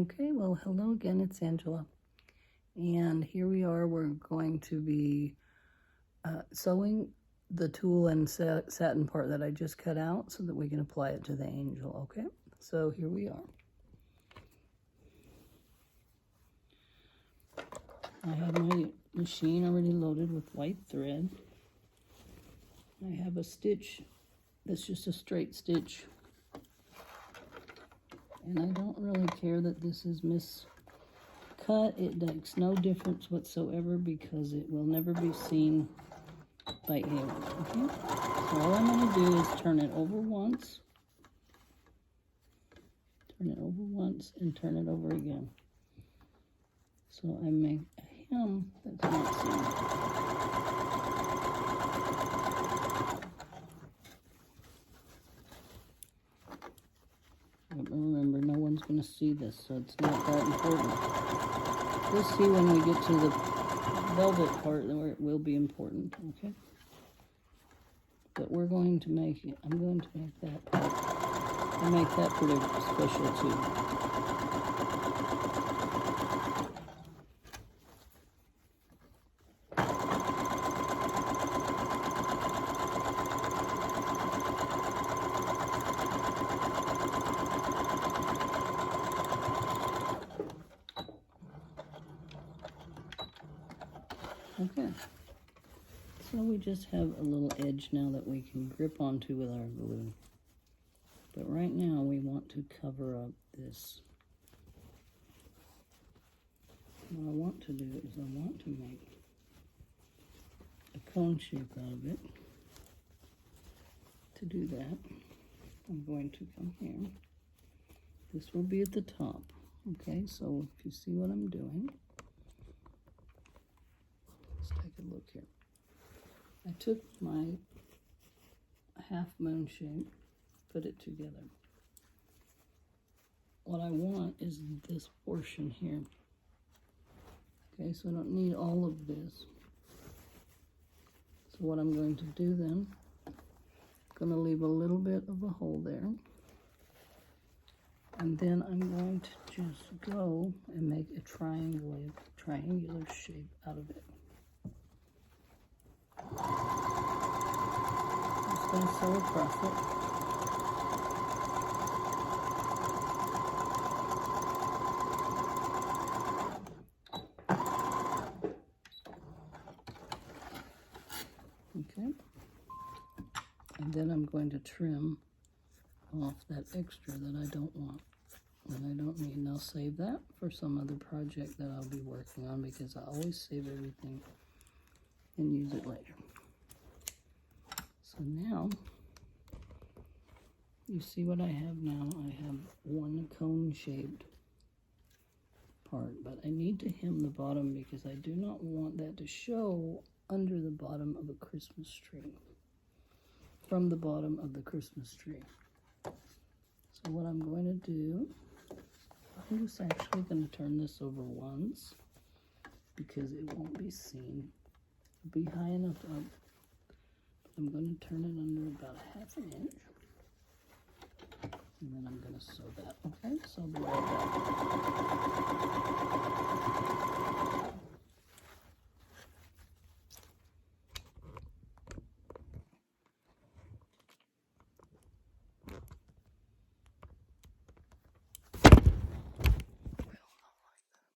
Okay, well, hello again, it's Angela. And here we are, we're going to be sewing the tulle and satin part that I just cut out so that we can apply it to the angel, okay? So here we are. I have my machine already loaded with white thread. I have a stitch that's just a straight stitch. And I don't really care that this is miscut. It makes no difference whatsoever because it will never be seen by anyone, okay? So all I'm going to do is turn it over once, and turn it over again. So I make a hem that's not seen. But remember, no one's going to see this, so it's not that important. We'll see when we get to the velvet part where it will be important, okay? But we're going to make it, I'm going to make that part. I make that pretty special too. Okay, so we just have a little edge now that we can grip onto with our glue. But right now we want to cover up this. What I want to do is I want to make a cone shape out of it. To do that, I'm going to come here. This will be at the top. Okay, so if you see what I'm doing, let's take a look here. I took my half moon shape, put it together. What I want is this portion here. Okay, so I don't need all of this. So what I'm going to do then, I'm going to leave a little bit of a hole there. And then I'm going to just go and make a triangular shape out of it. I'm just going to sew across it. Okay. And then I'm going to trim off that extra that I don't want, that I don't need. And I'll save that for some other project that I'll be working on because I always save everything and use it later. So now, you see what I have now. I have one cone-shaped part, but I need to hem the bottom because I do not want that to show under the bottom of a Christmas tree, from the bottom of the Christmas tree. So what I'm going to do, I'm just actually going to turn this over once because it won't be seen. It'll be high enough up. I'm going to turn it under about a ½ inch. And then I'm going to sew that, okay? So I'll be right back.